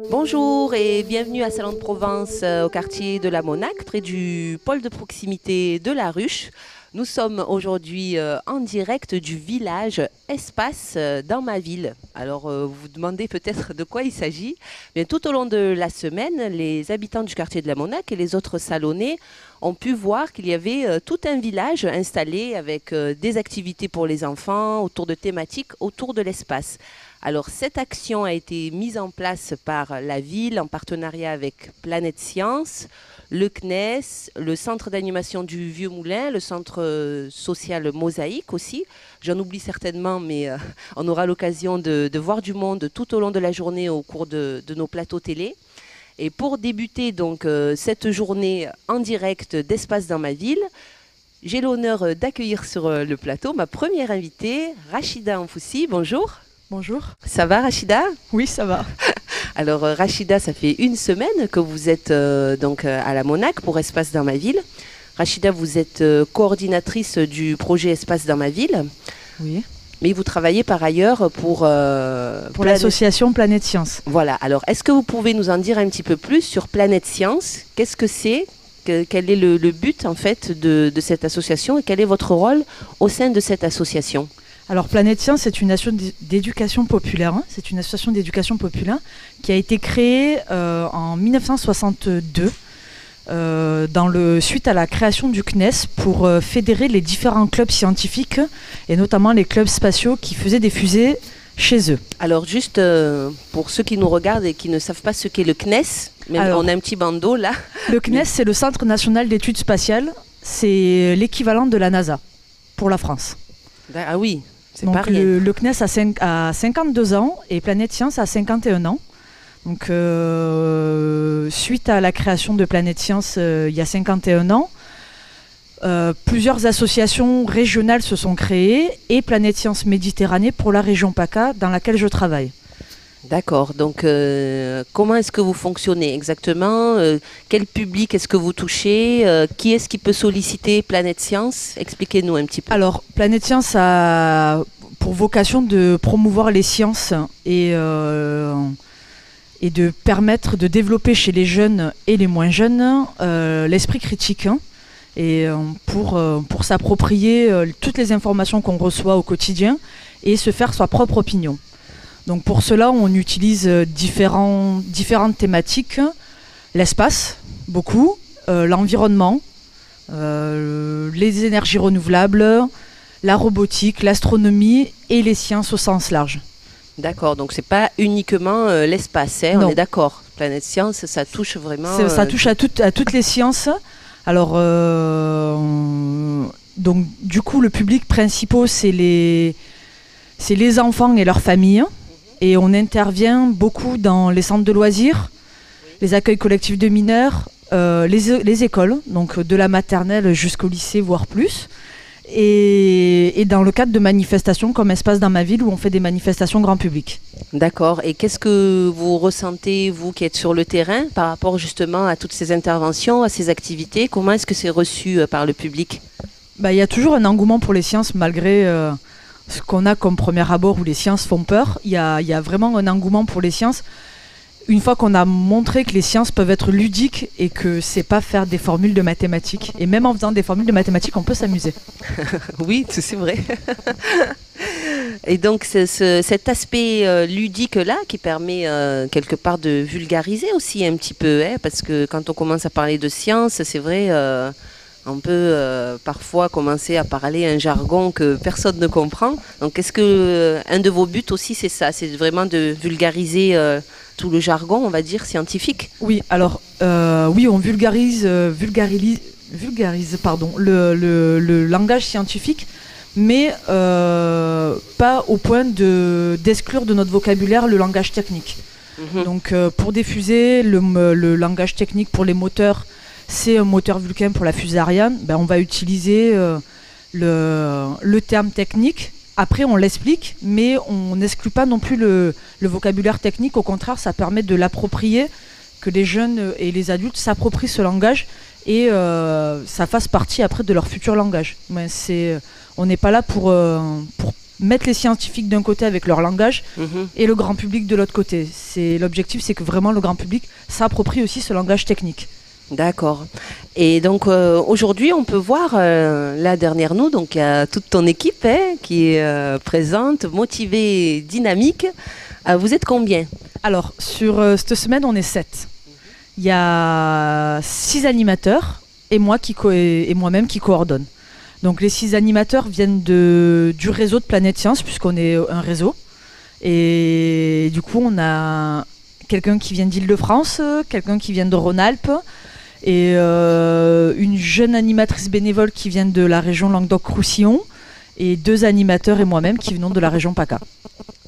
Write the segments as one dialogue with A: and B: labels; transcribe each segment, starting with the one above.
A: Bonjour et bienvenue à Salon de Provence au quartier de la Monac, près du pôle de proximité de la Ruche. Nous sommes aujourd'hui en direct du village Espace dans ma ville. Alors vous vous demandez peut-être de quoi il s'agit. Bien, tout au long de la semaine, les habitants du quartier de la Monac et les autres salonnés ont pu voir qu'il y avait tout un village installé avec des activités pour les enfants autour de thématiques autour de l'espace. Alors cette action a été mise en place par la ville en partenariat avec Planète Science, le CNES, le centre d'animation du Vieux Moulin, le centre social Mosaïque aussi. J'en oublie certainement, mais on aura l'occasion de voir du monde tout au long de la journée au cours de nos plateaux télé. Et pour débuter donc cette journée en direct d'Espace dans ma ville, j'ai l'honneur d'accueillir sur le plateau ma première invitée, Rachida Anfoussi. Bonjour.
B: Bonjour.
A: Ça va Rachida?
B: Oui, ça va.
A: Alors Rachida, ça fait une semaine que vous êtes donc à la Monac pour Espace dans ma ville. Rachida, vous êtes coordinatrice du projet Espace dans ma ville.
B: Oui.
A: Mais vous travaillez par ailleurs pour
B: l'association Planète Science.
A: Voilà. Alors, est-ce que vous pouvez nous en dire un petit peu plus sur Planète Science? Qu'est-ce que c'est? Quel est le but en fait de cette association et quel est votre rôle au sein de cette association?
B: Alors Planète Science, c'est une association d'éducation populaire. C'est une association d'éducation populaire qui a été créée en 1962 suite à la création du CNES pour fédérer les différents clubs scientifiques et notamment les clubs spatiaux qui faisaient des fusées chez eux.
A: Alors juste pour ceux qui nous regardent et qui ne savent pas ce qu'est le CNES, on a un petit bandeau là.
B: Le CNES, c'est le Centre national d'études spatiales. C'est l'équivalent de la NASA pour la France.
A: Ah oui.
B: Donc le CNES a 52 ans et Planète Science a 51 ans. Donc suite à la création de Planète Science il y a 51 ans, plusieurs associations régionales se sont créées et Planète Science Méditerranée pour la région PACA dans laquelle je travaille.
A: D'accord, donc comment est-ce que vous fonctionnez exactement? Quel public est-ce que vous touchez? Qui est-ce qui peut solliciter Planète Science? Expliquez-nous un petit peu.
B: Alors, Planète Science a pour vocation de promouvoir les sciences et de permettre de développer chez les jeunes et les moins jeunes l'esprit critique et pour s'approprier toutes les informations qu'on reçoit au quotidien et se faire sa propre opinion. Donc pour cela, on utilise différentes thématiques, l'espace, beaucoup, l'environnement, les énergies renouvelables, la robotique, l'astronomie et les sciences au sens large.
A: D'accord, donc c'est pas uniquement l'espace, on est d'accord. Planète Science, ça touche vraiment...
B: Ça touche à toutes les sciences. Alors, donc du coup, le public principal, c'est les enfants et leurs familles. Et on intervient beaucoup dans les centres de loisirs, les accueils collectifs de mineurs, les écoles, donc de la maternelle jusqu'au lycée, voire plus. Et dans le cadre de manifestations comme Espace dans ma ville, où on fait des manifestations grand public.
A: D'accord. Et qu'est-ce que vous ressentez, vous qui êtes sur le terrain, par rapport justement à toutes ces interventions, à ces activités? Comment est-ce que c'est reçu par le public?
B: Il y a toujours un engouement pour les sciences, malgré... ce qu'on a comme premier abord où les sciences font peur. Il y a vraiment un engouement pour les sciences. Une fois qu'on a montré que les sciences peuvent être ludiques et que c'est pas faire des formules de mathématiques. Et même en faisant des formules de mathématiques, on peut s'amuser.
A: Oui, c'est vrai. Et donc cet aspect ludique-là qui permet quelque part de vulgariser aussi un petit peu, parce que quand on commence à parler de science, c'est vrai... on peut parfois commencer à parler un jargon que personne ne comprend. Donc est-ce que un de vos buts aussi c'est ça, c'est vraiment de vulgariser tout le jargon, on va dire, scientifique?
B: Oui, alors oui, on vulgarise le langage scientifique, mais pas au point d'exclure de notre vocabulaire le langage technique. Donc pour diffuser le langage technique pour les moteurs, c'est un moteur Vulcain pour la fusée Ariane, on va utiliser le terme technique. Après, on l'explique, mais on n'exclut pas non plus le vocabulaire technique. Au contraire, ça permet de l'approprier que les jeunes et les adultes s'approprient ce langage et ça fasse partie après de leur futur langage. Mais on n'est pas là pour mettre les scientifiques d'un côté avec leur langage et le grand public de l'autre côté. L'objectif, c'est que vraiment le grand public s'approprie aussi ce langage technique.
A: D'accord. Et donc aujourd'hui, on peut voir là derrière nous, donc il y a toute ton équipe qui est présente, motivée, dynamique. Vous êtes combien?
B: Alors, sur cette semaine, on est 7. Il y a 6 animateurs et moi-même qui coordonne. Donc les 6 animateurs viennent du réseau de Planète Science, puisqu'on est un réseau. Et du coup, on a quelqu'un qui vient d'Île-de-France, quelqu'un qui vient de Rhône-Alpes, et une jeune animatrice bénévole qui vient de la région Languedoc-Roussillon, et 2 animateurs et moi-même qui venons de la région PACA.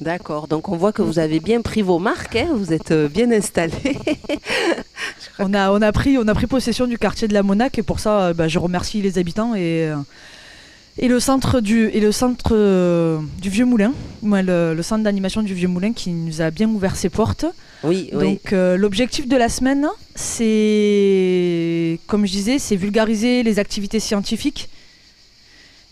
A: D'accord, donc on voit que vous avez bien pris vos marques, vous êtes bien installés.
B: On a pris possession du quartier de la Monac et pour ça, je remercie les habitants et le centre du Vieux Moulin, le centre d'animation du Vieux Moulin qui nous a bien ouvert ses portes.
A: Oui.
B: Donc l'objectif de la semaine, c'est, comme je disais, c'est vulgariser les activités scientifiques.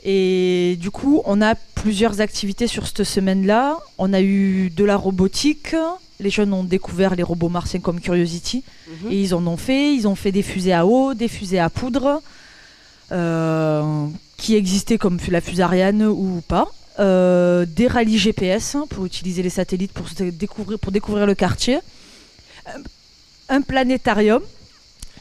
B: Et du coup, on a plusieurs activités sur cette semaine-là. On a eu de la robotique. Les jeunes ont découvert les robots martiens comme Curiosity. Et ils ont fait des fusées à eau, des fusées à poudre, qui existaient comme la fusée Ariane ou pas. Des rallyes GPS pour utiliser les satellites pour découvrir le quartier. Un planétarium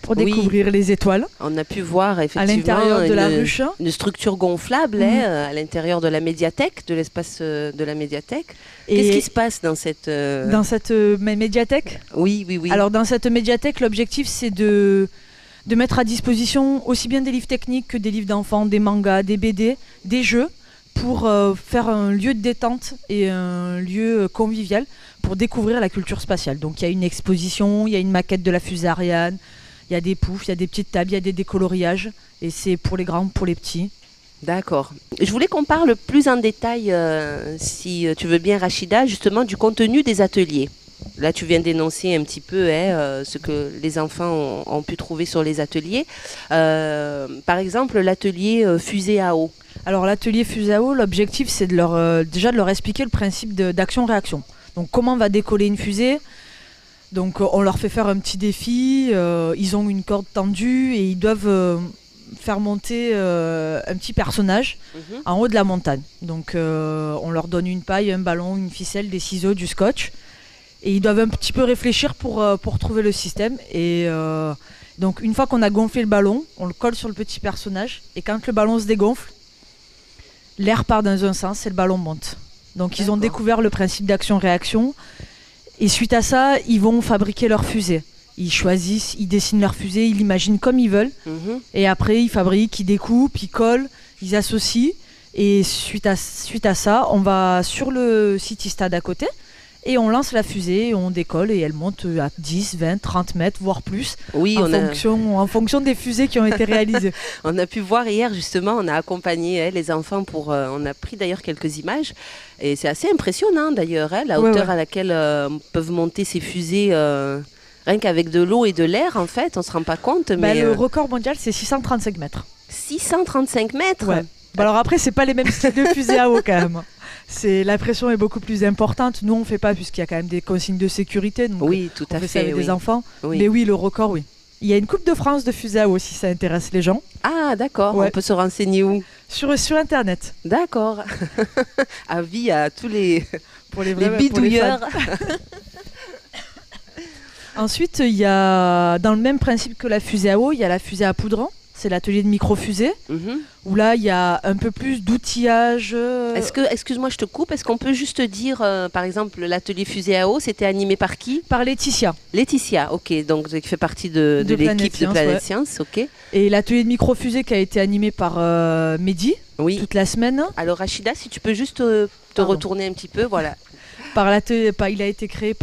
B: pour découvrir les étoiles.
A: On a pu voir effectivement
B: à l'intérieur de la ruche.
A: Une structure gonflable à l'intérieur de la médiathèque, de l'espace de la médiathèque. Qu'est-ce qui se passe dans cette...
B: Dans cette médiathèque ?
A: Oui.
B: Alors dans cette médiathèque, l'objectif c'est de mettre à disposition aussi bien des livres techniques que des livres d'enfants, des mangas, des BD, des jeux, pour faire un lieu de détente et un lieu convivial pour découvrir la culture spatiale. Donc il y a une exposition, il y a une maquette de la fusée Ariane, il y a des poufs, il y a des petites tables, il y a des décoloriages. Et c'est pour les grands, pour les petits.
A: D'accord. Je voulais qu'on parle plus en détail, si tu veux bien Rachida, justement du contenu des ateliers. Là, tu viens d'énoncer un petit peu ce que les enfants ont pu trouver sur les ateliers. Par exemple, l'atelier fusée à eau.
B: Alors l'atelier fusée à eau, l'objectif c'est déjà de leur expliquer le principe d'action-réaction. Donc comment va décoller une fusée ? Donc on leur fait faire un petit défi, ils ont une corde tendue et ils doivent faire monter un petit personnage en haut de la montagne. Donc on leur donne une paille, un ballon, une ficelle, des ciseaux, du scotch. Et ils doivent un petit peu réfléchir pour trouver le système. Et donc une fois qu'on a gonflé le ballon, on le colle sur le petit personnage. Et quand le ballon se dégonfle, l'air part dans un sens et le ballon monte. Donc ils ont découvert le principe d'action-réaction. Et suite à ça, ils vont fabriquer leur fusée. Ils choisissent, ils dessinent leur fusée, ils l'imaginent comme ils veulent. Et après, ils fabriquent, ils découpent, ils collent, ils associent. Et suite à ça, on va sur le Citystad à côté et on lance la fusée, et on décolle et elle monte à 10, 20, 30 mètres, voire plus, en fonction des fusées qui ont été réalisées.
A: On a pu voir hier, justement, on a accompagné les enfants on a pris d'ailleurs quelques images. Et c'est assez impressionnant d'ailleurs, la hauteur à laquelle peuvent monter ces fusées. Rien qu'avec de l'eau et de l'air, en fait, on ne se rend pas compte. Mais
B: le record mondial, c'est 635 mètres.
A: 635 mètres
B: ouais. Alors après, ce n'est pas les mêmes styles de fusées à eau quand même. La pression est beaucoup plus importante. Nous, on ne fait pas puisqu'il y a quand même des consignes de sécurité. Donc
A: oui, tout à fait.
B: On fait ça avec des enfants.
A: Oui.
B: Mais oui, le record, oui. Il y a une Coupe de France de fusées à eau si ça intéresse les gens.
A: Ah, d'accord. On peut se renseigner où ?
B: Sur Internet.
A: D'accord. Avis à tous les bidouilleurs.
B: Ensuite, il y a, dans le même principe que la fusée à eau, il y a la fusée à poudre. C'est l'atelier de micro-fusée, où là, il y a un peu plus d'outillage.
A: Excuse-moi, je te coupe. Est-ce qu'on peut juste dire, par exemple, l'atelier fusée à eau, c'était animé par qui ?
B: Par Laetitia.
A: Laetitia, ok. Donc, qui fait partie de l'équipe de Planète Science, ok.
B: Et l'atelier de micro-fusée qui a été animé par Mehdi, toute la semaine.
A: Alors, Rachida, si tu peux juste te retourner un petit peu, voilà.
B: Il a été créé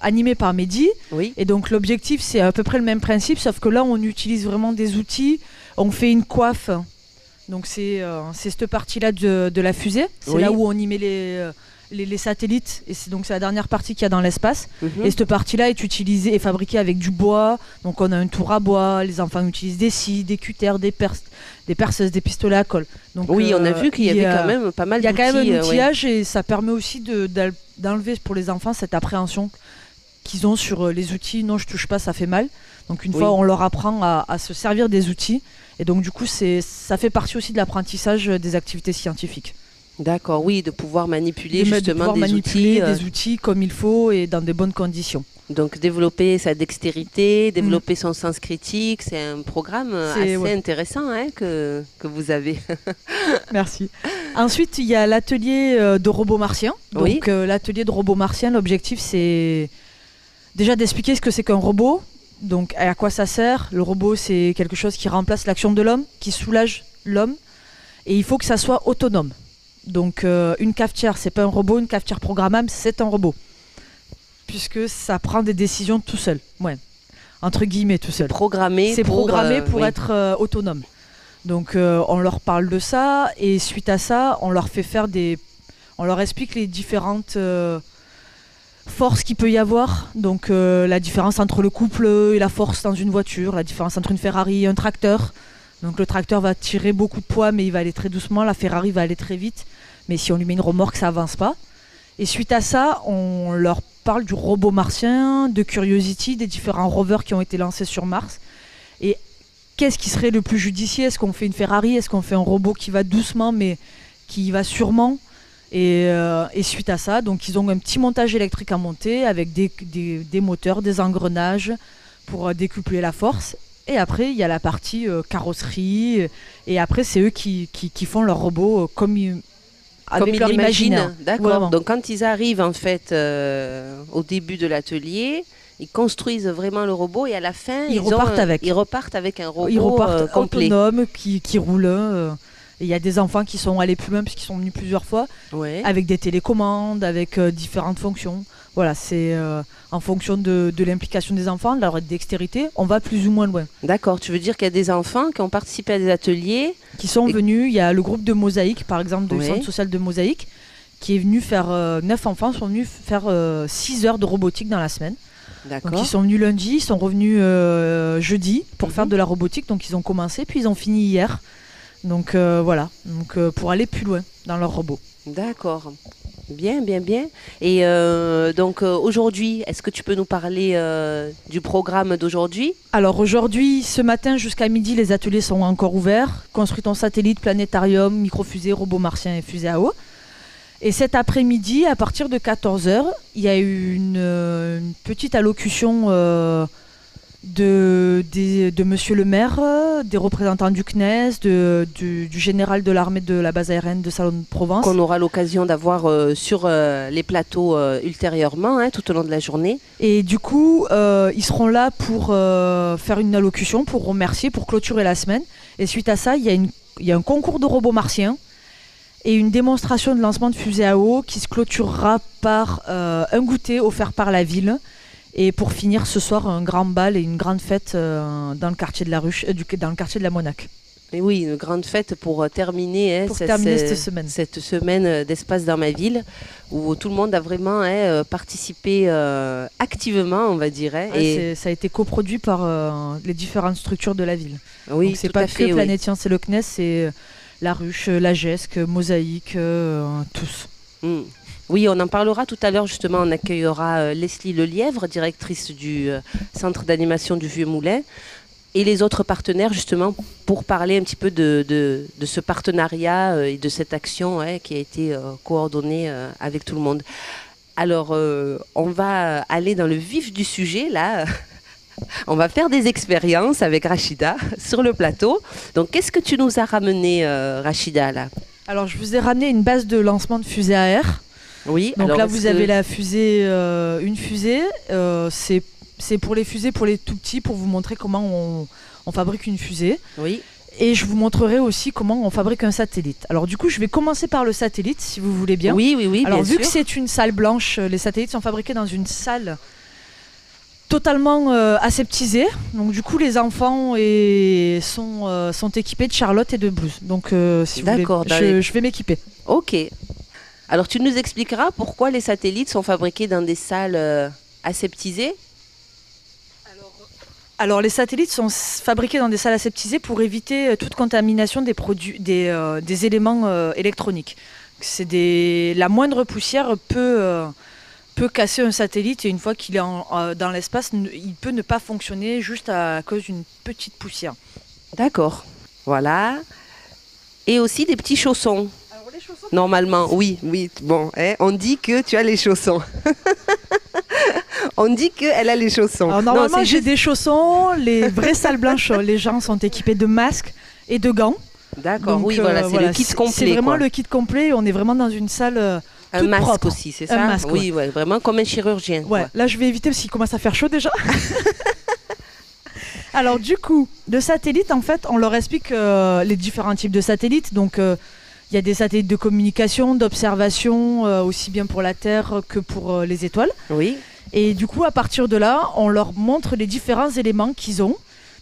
B: animé par Mehdi.
A: Oui.
B: Et donc l'objectif, c'est à peu près le même principe, sauf que là, on utilise vraiment des outils. On fait une coiffe. Donc c'est cette partie-là de la fusée. C'est là où on y met les satellites, et c'est la dernière partie qu'il y a dans l'espace.
A: Mhm.
B: Et cette partie-là est utilisée et fabriquée avec du bois. Donc on a un tour à bois, les enfants utilisent des scies, des cutters, des perceuses, des pistolets à colle. Donc,
A: Oui, on a vu qu'il y avait quand même pas mal
B: il y a
A: d'outils.
B: quand même un
A: ouais.
B: outillage et ça permet aussi d'enlever pour les enfants cette appréhension qu'ils ont sur les outils. Non, je touche pas, ça fait mal. Donc une
A: Oui.
B: fois, on leur apprend à se servir des outils. Et donc du coup, ça fait partie aussi de l'apprentissage des activités scientifiques.
A: D'accord, oui, de pouvoir manipuler
B: De
A: justement
B: pouvoir
A: des
B: manipuler
A: outils.
B: des outils comme il faut et dans des bonnes conditions.
A: Donc développer sa dextérité, développer son sens critique, c'est un programme assez intéressant hein, que vous avez.
B: Merci. Ensuite, il y a l'atelier de robots martiens. Donc
A: Oui.
B: l'atelier de robots martiens, l'objectif c'est déjà d'expliquer ce que c'est qu'un robot. Donc à quoi ça sert. Le robot, c'est quelque chose qui remplace l'action de l'homme, qui soulage l'homme. Et il faut que ça soit autonome. Donc une cafetière, c'est pas un robot, une cafetière programmable, c'est un robot. Puisque ça prend des décisions tout seul. Ouais. Entre guillemets, tout seul.
A: C'est
B: programmé pour
A: oui.
B: être autonome. Donc on leur parle de ça et suite à ça, on leur fait faire on leur explique les différentes forces qu'il peut y avoir. Donc la différence entre le couple et la force dans une voiture, la différence entre une Ferrari et un tracteur. Donc le tracteur va tirer beaucoup de poids mais il va aller très doucement, la Ferrari va aller très vite. Mais si on lui met une remorque, ça avance pas. Et suite à ça, on leur parle du robot martien, de Curiosity, des différents rovers qui ont été lancés sur Mars. Et qu'est-ce qui serait le plus judicieux? Est-ce qu'on fait une Ferrari? Est-ce qu'on fait un robot qui va doucement mais qui va sûrement? Et suite à ça, donc ils ont un petit montage électrique à monter avec des moteurs, des engrenages pour décupler la force. Et après, il y a la partie carrosserie. Et après, c'est eux qui font leur robot avec leur imaginaire.
A: D'accord.
B: Vraiment.
A: Donc quand ils arrivent en fait au début de l'atelier, ils construisent vraiment le robot et à la fin ils repartent avec un robot
B: ils repartent
A: complet.
B: Autonome qui roule. Et il y a des enfants qui sont allés plus loin puisqu'ils sont venus plusieurs fois
A: Ouais.
B: avec des télécommandes, avec différentes fonctions. Voilà, c'est en fonction de l'implication des enfants, de leur dextérité, on va plus ou moins loin.
A: D'accord, tu veux dire qu'il y a des enfants qui ont participé à des ateliers
B: Qui sont venus, il y a le groupe de Mosaïque, par exemple, du
A: Ouais.
B: centre social de Mosaïque, qui est venu faire, 9 enfants sont venus faire 6 heures de robotique dans la semaine.
A: D'accord.
B: Donc ils sont venus lundi, ils sont revenus jeudi pour faire de la robotique, donc ils ont commencé, puis ils ont fini hier. Donc voilà, donc, pour aller plus loin dans leur robot.
A: D'accord. Bien, bien, bien. Et donc aujourd'hui, est-ce que tu peux nous parler du programme d'aujourd'hui?
B: Alors aujourd'hui, ce matin jusqu'à midi, les ateliers sont encore ouverts. Construit ton satellite, planétarium, microfusée, robot martien et fusée à eau. Et cet après-midi, à partir de 14h, il y a eu une petite allocution de monsieur le maire, des représentants du CNES, du général de l'armée de la base aérienne de Salon-de-Provence.
A: Qu'on aura l'occasion d'avoir sur les plateaux ultérieurement, hein, tout au long de la journée.
B: Et du coup, ils seront là pour faire une allocution, pour remercier, pour clôturer la semaine. Et suite à ça, il y a un concours de robots martiens et une démonstration de lancement de fusée à eau qui se clôturera par un goûter offert par la ville. Et pour finir ce soir, un grand bal et une grande fête dans le quartier de la Ruche, dans le quartier de la Monac.
A: Et oui, une grande fête pour terminer, hein, cette semaine d'espace dans ma ville, où tout le monde a vraiment participé activement, on va dire. Hein,
B: et ça a été coproduit par les différentes structures de la ville.
A: Oui,
B: donc c'est pas que Planète Science et le CNES, c'est la Ruche, la GESC, Mosaïque, tous.
A: Mm. Oui, on en parlera tout à l'heure, justement, on accueillera Leslie Lelièvre, directrice du centre d'animation du Vieux Moulin, et les autres partenaires, justement, pour parler un petit peu de ce partenariat et de cette action qui a été coordonnée avec tout le monde. Alors, on va aller dans le vif du sujet, là. On va faire des expériences avec Rachida sur le plateau. Donc, qu'est-ce que tu nous as ramené, Rachida, là?
B: Alors, je vous ai ramené une base de lancement de fusée à air.
A: Oui.
B: Donc là, vous avez la fusée, une fusée. C'est pour les fusées, pour les tout petits, pour vous montrer comment on fabrique une fusée.
A: Oui.
B: Et je vous montrerai aussi comment on fabrique un satellite. Alors du coup, je vais commencer par le satellite, si vous voulez bien.
A: Oui, oui, oui.
B: Alors
A: bien
B: vu
A: sûr.
B: que c'est une salle blanche, les satellites sont fabriqués dans une salle totalement aseptisée. Donc du coup, les enfants sont équipés de Charlotte et de Blues. Donc si vous voulez, je vais m'équiper.
A: Ok. Alors, tu nous expliqueras pourquoi les satellites sont fabriqués dans des salles aseptisées?
B: Alors, les satellites sont fabriqués dans des salles aseptisées pour éviter toute contamination des produits, des éléments électroniques. La moindre poussière peut casser un satellite et une fois qu'il est dans l'espace, il peut ne pas fonctionner juste à cause d'une petite poussière.
A: D'accord. Voilà. Et aussi des petits chaussons.
B: Alors, les chaussons,
A: normalement, oui. Bon, on dit que tu as les chaussons. On dit qu'elle a les chaussons.
B: Alors, normalement, j'ai des chaussons. Les vraies salles blanches, les gens sont équipés de masques et de gants.
A: D'accord, donc, oui, voilà, c'est le kit complet.
B: C'est vraiment le kit complet. On est vraiment dans une salle
A: un masque
B: propre.
A: Aussi, c'est ça?
B: Un masque,
A: oui, ouais, vraiment comme un chirurgien.
B: Ouais, là, je vais éviter parce qu'il commence à faire chaud déjà. Alors, du coup, le satellite, en fait, on leur explique les différents types de satellites. Donc, il y a des satellites de communication, d'observation, aussi bien pour la Terre que pour les étoiles.
A: Oui.
B: Et du coup, à partir de là, on leur montre les différents éléments qu'ils ont.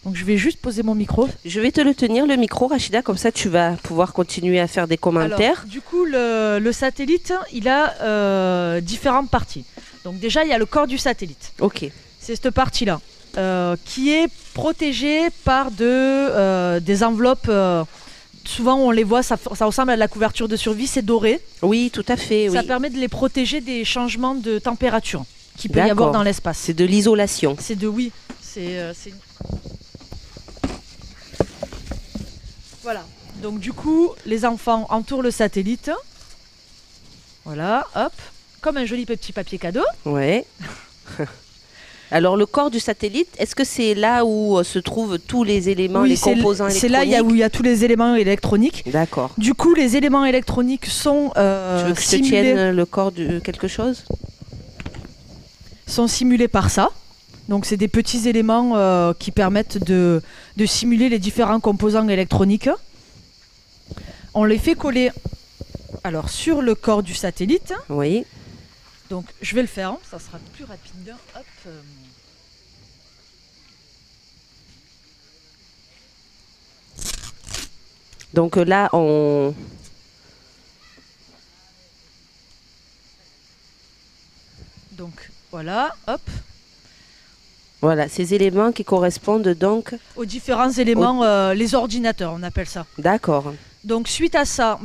B: Donc, je vais juste poser mon micro.
A: Je vais te le tenir, le micro, Rachida, comme ça tu vas pouvoir continuer à faire des commentaires.
B: Alors, du coup, le satellite, il a différentes parties. Donc déjà, il y a le corps du satellite.
A: Ok.
B: C'est cette partie-là, qui est protégée par des enveloppes. Souvent, on les voit, ça ressemble à de la couverture de survie, c'est doré.
A: Oui, tout à fait.
B: Ça
A: oui.
B: permet de les protéger des changements de température qu'il peut y avoir dans l'espace.
A: C'est de l'isolation.
B: Oui. Voilà. Donc du coup, les enfants entourent le satellite. Voilà, hop. Comme un joli petit papier cadeau.
A: Ouais. Alors le corps du satellite, est-ce que c'est là où se trouvent tous les éléments, les composants électroniques?
B: C'est là où il y a tous les éléments électroniques.
A: D'accord.
B: Du coup, les éléments électroniques sont
A: tu veux que je te tienne le corps de quelque chose?
B: Sont simulés par ça. Donc c'est des petits éléments qui permettent de simuler les différents composants électroniques. On les fait coller sur le corps du satellite.
A: Oui.
B: Donc je vais le faire, ça sera plus rapide. Hop.
A: Donc là, on...
B: Donc voilà, hop.
A: Voilà, ces éléments qui correspondent donc...
B: aux différents éléments, les ordinateurs, on appelle ça.
A: D'accord.
B: Donc suite à ça,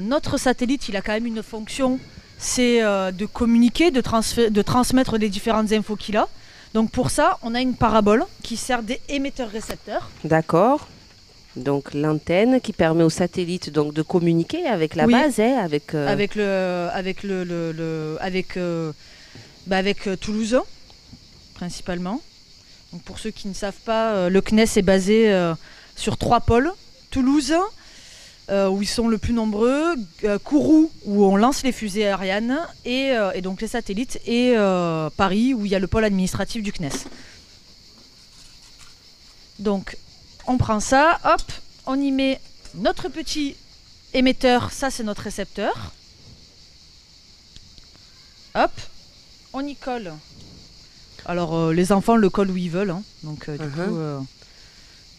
B: notre satellite, il a quand même une fonction, c'est de communiquer, de transmettre les différentes infos qu'il a. Donc pour ça, on a une parabole qui sert d'émetteur-récepteur.
A: D'accord. Donc l'antenne qui permet au satellite donc de communiquer avec la base, avec
B: Toulouse principalement. Donc pour ceux qui ne savent pas, le CNES est basé sur 3 pôles. Toulouse, où ils sont le plus nombreux, Kourou, où on lance les fusées Ariane, et donc les satellites, et Paris, où il y a le pôle administratif du CNES. Donc on prend ça, hop, on y met notre petit émetteur, ça c'est notre récepteur. Hop, on y colle. Alors les enfants le collent où ils veulent, donc du coup,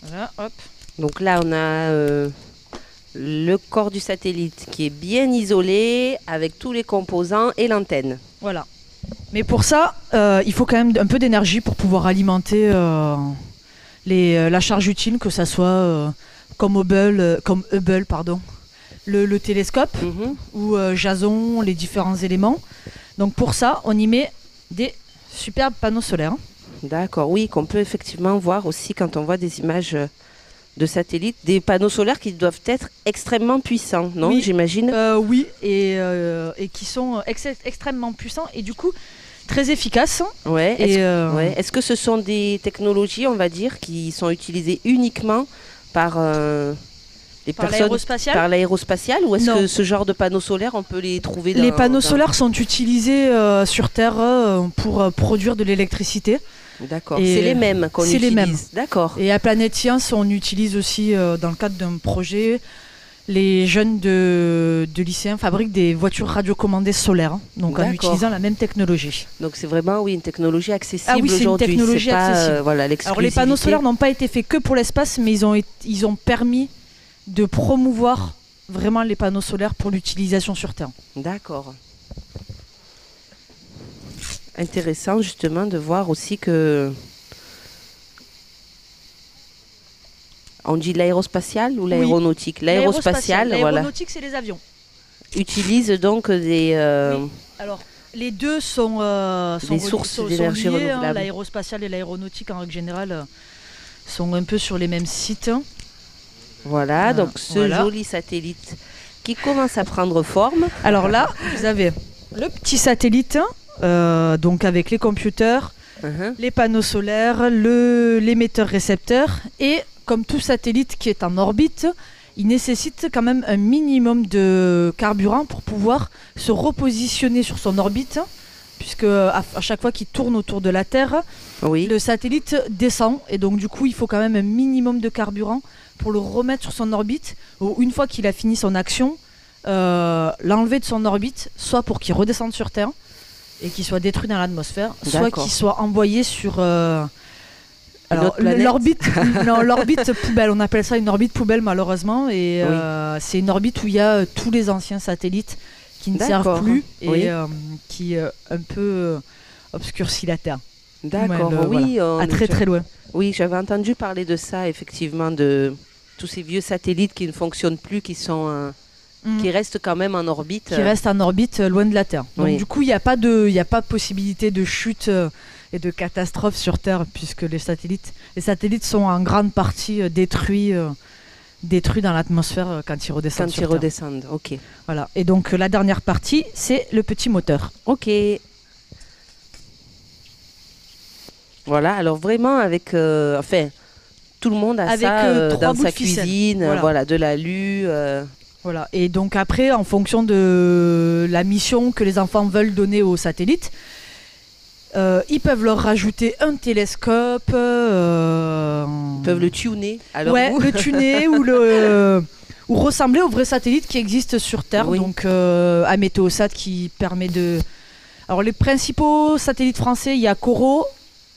B: voilà, hop.
A: Donc là on a le corps du satellite qui est bien isolé avec tous les composants et l'antenne.
B: Voilà. Mais pour ça, il faut quand même un peu d'énergie pour pouvoir alimenter la charge utile, que ça soit comme Hubble, le télescope ou Jason, les différents éléments. Donc pour ça, on y met des superbes panneaux solaires.
A: D'accord, oui, qu'on peut effectivement voir aussi quand on voit des images de satellites, des panneaux solaires qui doivent être extrêmement puissants, non,
B: oui,
A: j'imagine?
B: Oui, et qui sont extrêmement puissants et du coup très efficaces.
A: Ouais. Est-ce que ce sont des technologies, on va dire, qui sont utilisées uniquement par les personnes, par l'aérospatiale, ou est-ce que ce genre de panneaux solaires, on peut les trouver
B: Les panneaux solaires sont utilisés sur Terre pour produire de l'électricité.
A: D'accord, c'est les mêmes qu'on utilise. C'est les mêmes. D'accord.
B: Et à Planète Science, on utilise aussi, dans le cadre d'un projet, les jeunes de lycéens fabriquent des voitures radiocommandées solaires, donc en utilisant la même technologie.
A: Donc c'est vraiment une technologie accessible
B: aujourd'hui. Ah oui, c'est une technologie accessible.
A: Alors
B: les panneaux solaires n'ont pas été faits que pour l'espace, mais ils ont permis de promouvoir vraiment les panneaux solaires pour l'utilisation sur Terre.
A: D'accord. Intéressant justement de voir aussi que... On dit l'aérospatiale ou l'aéronautique? L'aérospatiale, voilà.
B: L'aéronautique, c'est les avions.
A: Utilise donc des...
B: Oui. Alors, les deux sont
A: des sources d'énergie
B: liés,
A: renouvelable.
B: l'aérospatiale et l'aéronautique, en règle générale, sont un peu sur les mêmes sites.
A: Voilà, donc ce joli satellite qui commence à prendre forme.
B: Alors là, vous avez le petit satellite, donc avec les computers, les panneaux solaires, l'émetteur-récepteur. Et comme tout satellite qui est en orbite, il nécessite quand même un minimum de carburant pour pouvoir se repositionner sur son orbite, puisque à chaque fois qu'il tourne autour de la Terre, le satellite descend. Et donc du coup, il faut quand même un minimum de carburant pour le remettre sur son orbite, ou une fois qu'il a fini son action, l'enlever de son orbite, soit pour qu'il redescende sur Terre et qu'il soit détruit dans l'atmosphère, soit qu'il soit envoyé sur l'orbite. Non, l'orbite poubelle, on appelle ça une orbite poubelle malheureusement, et c'est une orbite où il y a tous les anciens satellites qui ne servent plus et qui un peu obscurcit la Terre.
A: D'accord, oui.
B: À très très loin.
A: Oui, j'avais entendu parler de ça, effectivement, de tous ces vieux satellites qui ne fonctionnent plus, qui restent quand même en orbite.
B: Qui restent en orbite loin de la Terre. Donc du coup, il n'y a pas de possibilité de chute et de catastrophe sur Terre, puisque les satellites sont en grande partie détruits dans l'atmosphère quand ils redescendent sur Terre.
A: Quand ils redescendent, ok.
B: Voilà. Et donc la dernière partie, c'est le petit moteur.
A: Ok. Voilà, alors vraiment avec... tout le monde a ça dans sa cuisine, voilà, de l'alu.
B: Voilà, et donc après, en fonction de la mission que les enfants veulent donner au satellite, ils peuvent leur rajouter un télescope. Ils
A: peuvent le tuner.
B: Le tuner ou ressembler au vrai satellite qui existe sur Terre.
A: Oui.
B: Donc à Météosat qui permet de... Alors les principaux satellites français, il y a Corot,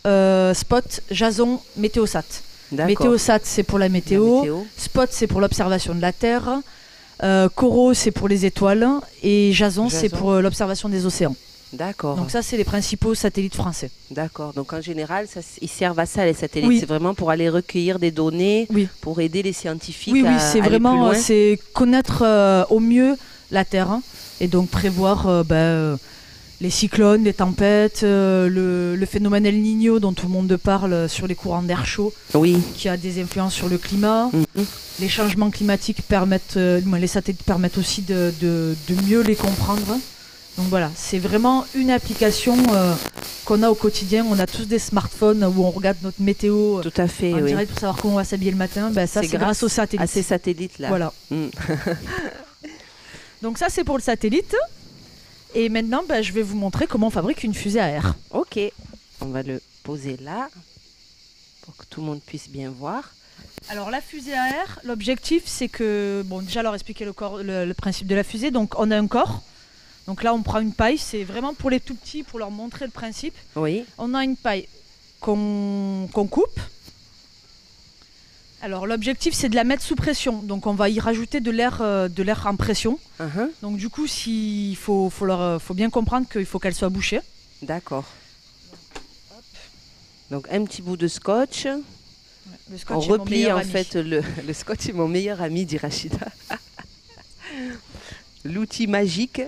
B: Spot, Jason, Météosat. Météosat, c'est pour la météo. Spot, c'est pour l'observation de la Terre. Corot, c'est pour les étoiles. Et Jason, c'est pour l'observation des océans.
A: D'accord.
B: Donc ça, c'est les principaux satellites français.
A: D'accord. Donc en général, ils servent à ça, les satellites. C'est vraiment pour aller recueillir des données, pour aider les scientifiques à
B: c'est
A: aller
B: vraiment,
A: plus loin.
B: C'est connaître au mieux la Terre et donc prévoir les cyclones, les tempêtes, le phénomène El Niño dont tout le monde parle sur les courants d'air chaud, qui a des influences sur le climat. Les changements climatiques les satellites permettent aussi de mieux les comprendre. Donc voilà, c'est vraiment une application qu'on a au quotidien. On a tous des smartphones où on regarde notre météo
A: tout à fait,
B: en direct pour savoir comment on va s'habiller le matin. Ça, c'est grâce aux satellites.
A: À ces satellites-là.
B: Voilà. Donc ça, c'est pour le satellite. Et maintenant, je vais vous montrer comment on fabrique une fusée à air.
A: Ok, on va le poser là pour que tout le monde puisse bien voir.
B: Alors la fusée à air, l'objectif c'est que, déjà leur expliquer le principe de la fusée. Donc on a un corps. Donc là on prend une paille, c'est vraiment pour les tout petits, pour leur montrer le principe.
A: Oui.
B: On a une paille qu'on coupe. Alors l'objectif c'est de la mettre sous pression, donc on va y rajouter de l'air en pression. Donc du coup il faut bien comprendre qu'il faut qu'elle soit bouchée.
A: D'accord. Donc un petit bout de scotch.
B: Le scotch
A: on replie en fait le scotch est mon meilleur ami, dit Rachida. L'outil magique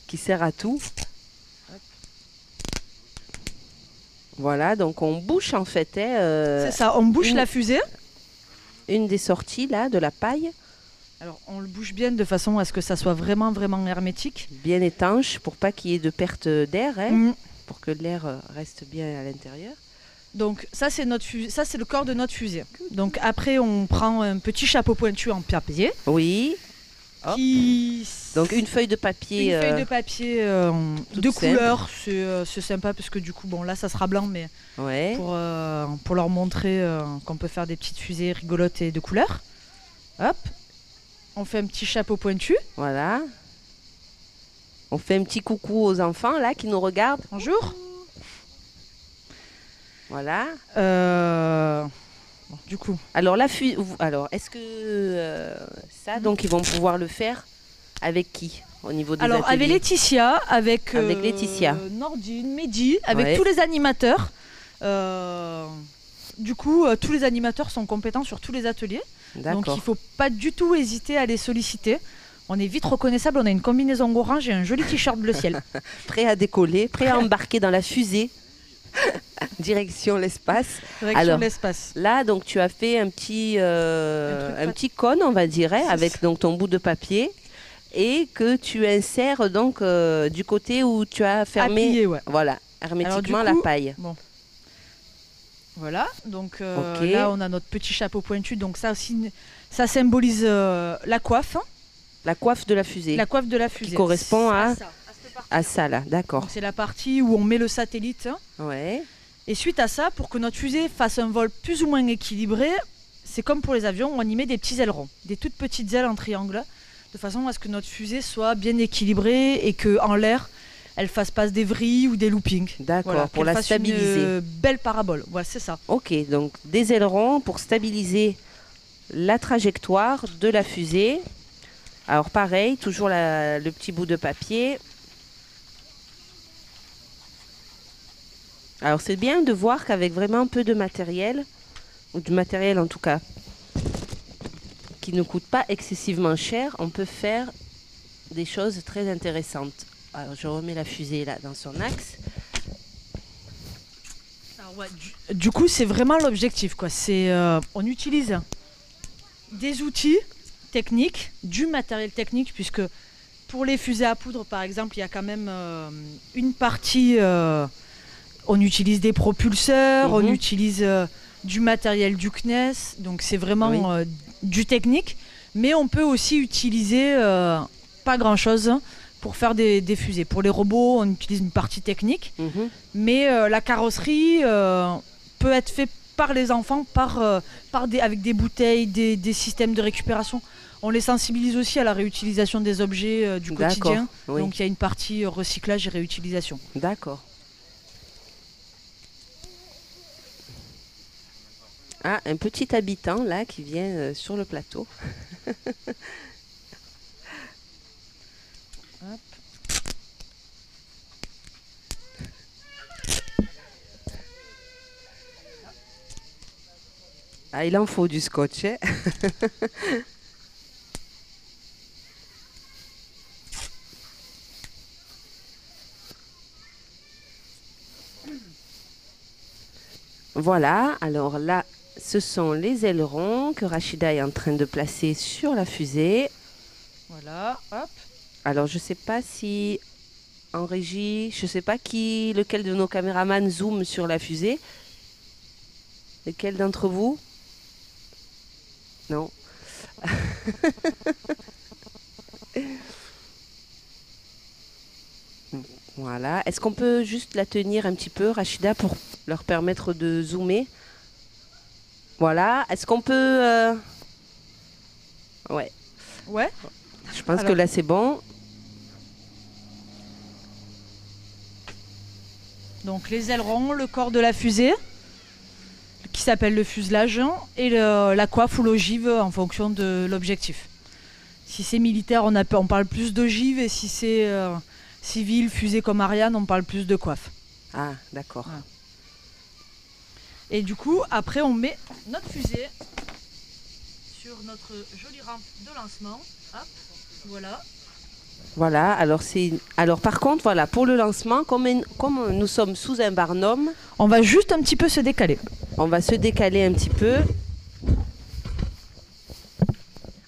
A: qui sert à tout. Voilà, donc on bouche en fait.
B: C'est ça, on bouche la fusée.
A: Une des sorties là de la paille.
B: Alors on le bouche bien de façon à ce que ça soit vraiment vraiment hermétique.
A: Bien étanche pour pas qu'il y ait de perte d'air, pour que l'air reste bien à l'intérieur.
B: Donc ça c'est le corps de notre fusée. Donc après on prend un petit chapeau pointu en papier.
A: Oui. Donc une feuille de papier.
B: Une feuille de papier de couleur, c'est sympa parce que du coup là ça sera blanc, mais pour leur montrer qu'on peut faire des petites fusées rigolotes et de couleur. Hop, on fait un petit chapeau pointu.
A: Voilà. On fait un petit coucou aux enfants là qui nous regardent.
B: Bonjour.
A: Voilà.
B: Bon, du coup.
A: Alors, alors est-ce que ça, donc, ils vont pouvoir le faire avec qui au niveau des
B: Alors,
A: ateliers?
B: avec Laetitia, avec
A: Laetitia.
B: Nordine, Mehdi, avec
A: Ouais.
B: tous les animateurs. Du coup, tous les animateurs sont compétents sur tous les ateliers. Donc,
A: D'accord.
B: il ne faut pas du tout hésiter à les solliciter. On est vite reconnaissable. On a une combinaison orange et un joli t-shirt bleu ciel.
A: Prêt à décoller, prêt à embarquer dans la fusée. Direction l'espace.
B: Direction
A: Alors,
B: de l'espace.
A: Là, donc, tu as fait un petit petit cône, on va dire, hein, avec donc ton bout de papier et que tu insères donc du côté où tu as fermé,
B: Applié, ouais.
A: voilà, hermétiquement
B: Alors, du coup,
A: la paille.
B: Bon. Voilà, donc
A: Ok.
B: là on a notre petit chapeau pointu, donc ça aussi, ça symbolise la coiffe,
A: La coiffe de la fusée,
B: la coiffe de la fusée.
A: qui correspond à
B: ça, cette partie.
A: à ça là, d'accord.
B: Donc c'est la partie où on met le satellite.
A: Ouais,
B: Et suite à ça, pour que notre fusée fasse un vol plus ou moins équilibré, c'est comme pour les avions, on y met des petits ailerons, des toutes petites ailes en triangle, de façon à ce que notre fusée soit bien équilibrée et qu'en l'air, elle fasse pas des vrilles ou des loopings.
A: d'accord,
B: Voilà,
A: pour
B: qu'elle
A: la
B: fasse
A: stabiliser.
B: Une belle parabole, voilà, c'est ça.
A: Ok, donc des ailerons pour stabiliser la trajectoire de la fusée. Alors pareil, toujours le petit bout de papier. Alors c'est bien de voir qu'avec vraiment peu de matériel, ou du matériel en tout cas, qui ne coûte pas excessivement cher, on peut faire des choses très intéressantes. Alors je remets la fusée là dans son axe.
B: Alors, ouais, du coup, c'est vraiment l'objectif, quoi. C'est, on utilise des outils techniques, du matériel technique, puisque pour les fusées à poudre, par exemple, il y a quand même une partie. On utilise des propulseurs, on utilise du matériel du CNES, donc c'est vraiment du technique. Mais on peut aussi utiliser pas grand-chose pour faire des fusées. Pour les robots, on utilise une partie technique, mais la carrosserie peut être faite par les enfants, avec des bouteilles, des systèmes de récupération. On les sensibilise aussi à la réutilisation des objets du quotidien.
A: Oui.
B: Donc il y a une partie recyclage et réutilisation.
A: D'accord. Ah, un petit habitant là qui vient sur le plateau.
B: Hop.
A: Ah, il en faut du scotch. Hein. Voilà, alors là, ce sont les ailerons que Rachida est en train de placer sur la fusée.
B: Voilà, hop.
A: Alors, je ne sais pas si en régie, je ne sais pas lequel de nos caméramans zoome sur la fusée. Lequel d'entre vous? Non. Voilà. Est-ce qu'on peut juste la tenir un petit peu, Rachida, pour leur permettre de zoomer? Voilà. Est-ce qu'on peut... Ouais.
B: Ouais.
A: Je pense que là, c'est bon.
B: Donc les ailerons, le corps de la fusée, qui s'appelle le fuselage, et la coiffe ou l'ogive en fonction de l'objectif. Si c'est militaire, on parle plus d'ogive, et si c'est civil, fusée comme Ariane, on parle plus de coiffe.
A: Ah, d'accord.
B: Voilà. Et du coup, après, on met notre fusée sur notre jolie rampe de lancement. Hop, voilà.
A: Voilà, alors par contre, voilà, pour le lancement, comme nous sommes sous un barnum,
B: On va juste un petit peu se décaler.
A: on va se décaler un petit peu.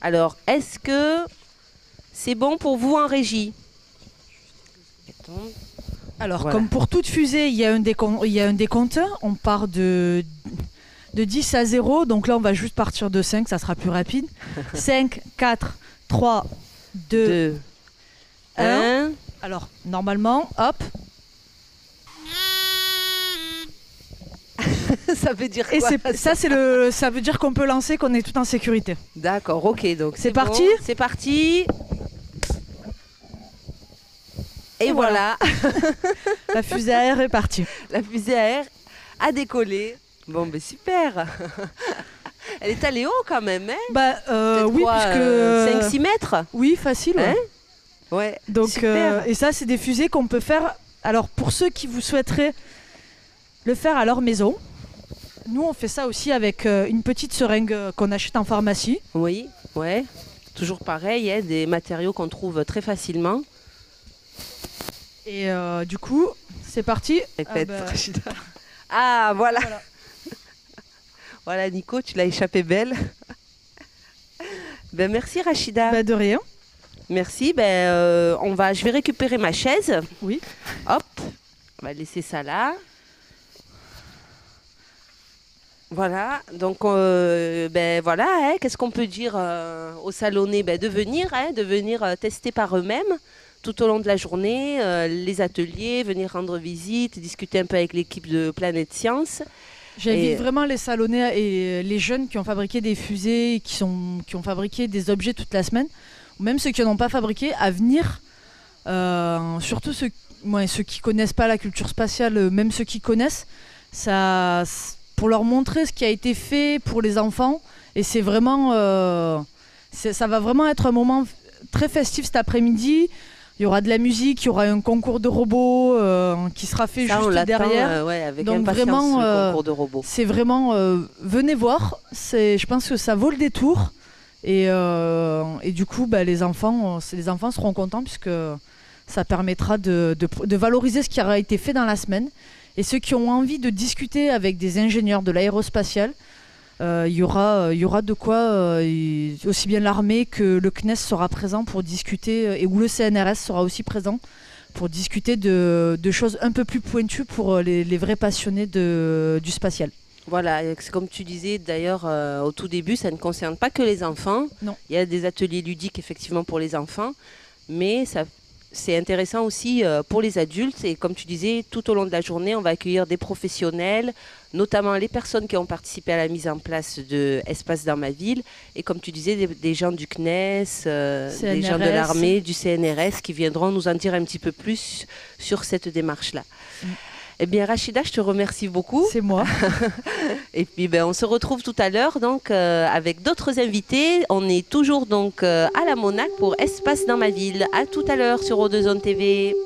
A: Alors, est-ce que c'est bon pour vous en régie?
B: Alors,
A: Voilà.
B: comme pour toute fusée, il y a un décompte. On part de 10 à 0. Donc là, on va juste partir de 5. Ça sera plus rapide. 5, 4, 3, 2,
A: 2, 1.
B: Alors, normalement, hop.
A: Ça veut dire
B: Et
A: quoi?
B: ça veut dire qu'on peut lancer, qu'on est tout en sécurité.
A: D'accord, ok. Donc
B: C'est parti?
A: bon, c'est parti. Et voilà,
B: La fusée à air est partie.
A: la fusée à air a décollé. Bon, ben super. Elle est allée haut quand même, hein?
B: Oui,
A: quoi,
B: puisque
A: 5-6 mètres.
B: oui, facile. Ouais.
A: Hein? Ouais.
B: Donc,
A: super.
B: et ça, c'est des fusées qu'on peut faire. Alors, pour ceux qui vous souhaiteraient le faire à leur maison, nous, on fait ça aussi avec une petite seringue qu'on achète en pharmacie.
A: Oui, ouais. Toujours pareil, hein, des matériaux qu'on trouve très facilement.
B: Et du coup, c'est parti.
A: Répète, Rachida. Ah, voilà. Voilà, Nico, tu l'as échappé belle. Ben, merci, Rachida.
B: De rien.
A: Merci. Je vais récupérer ma chaise.
B: Oui.
A: Hop, on va laisser ça là. Voilà, donc voilà, hein, qu'est-ce qu'on peut dire aux salonnés? De venir tester par eux-mêmes tout au long de la journée, les ateliers, venir rendre visite, discuter un peu avec l'équipe de Planète Science.
B: J'invite vraiment les salonnés et les jeunes qui ont fabriqué des fusées, qui ont fabriqué des objets toute la semaine, ou même ceux qui n'en ont pas fabriqué, à venir, surtout ceux qui ne connaissent pas la culture spatiale, même ceux qui connaissent, pour leur montrer ce qui a été fait pour les enfants. Et c'est vraiment, ça va vraiment être un moment très festif cet après-midi. Il y aura de la musique, il y aura un concours de robots qui sera fait juste derrière.
A: Avec
B: donc
A: impatience,
B: vraiment,
A: le concours de robots.
B: c'est vraiment, venez voir. Je pense que ça vaut le détour. Et du coup, les enfants seront contents puisque ça permettra de valoriser ce qui aura été fait dans la semaine. Et ceux qui ont envie de discuter avec des ingénieurs de l'aérospatiale, il y aura de quoi, aussi bien l'armée que le CNES sera présent pour discuter, ou le CNRS sera aussi présent pour discuter de choses un peu plus pointues pour les vrais passionnés du spatial.
A: Voilà, comme tu disais d'ailleurs au tout début, ça ne concerne pas que les enfants.
B: Non.
A: Il y a des ateliers ludiques effectivement pour les enfants, mais c'est intéressant aussi pour les adultes. Et comme tu disais, tout au long de la journée, on va accueillir des professionnels, notamment les personnes qui ont participé à la mise en place de Espace dans ma ville. Et comme tu disais, des gens du CNES, des gens de l'armée, du CNRS, qui viendront nous en dire un petit peu plus sur cette démarche-là. Eh bien, Rachida, je te remercie beaucoup.
B: C'est moi.
A: Et puis, on se retrouve tout à l'heure donc avec d'autres invités. On est toujours donc à la Monac pour Espace dans ma ville. À tout à l'heure sur O2 Zone TV.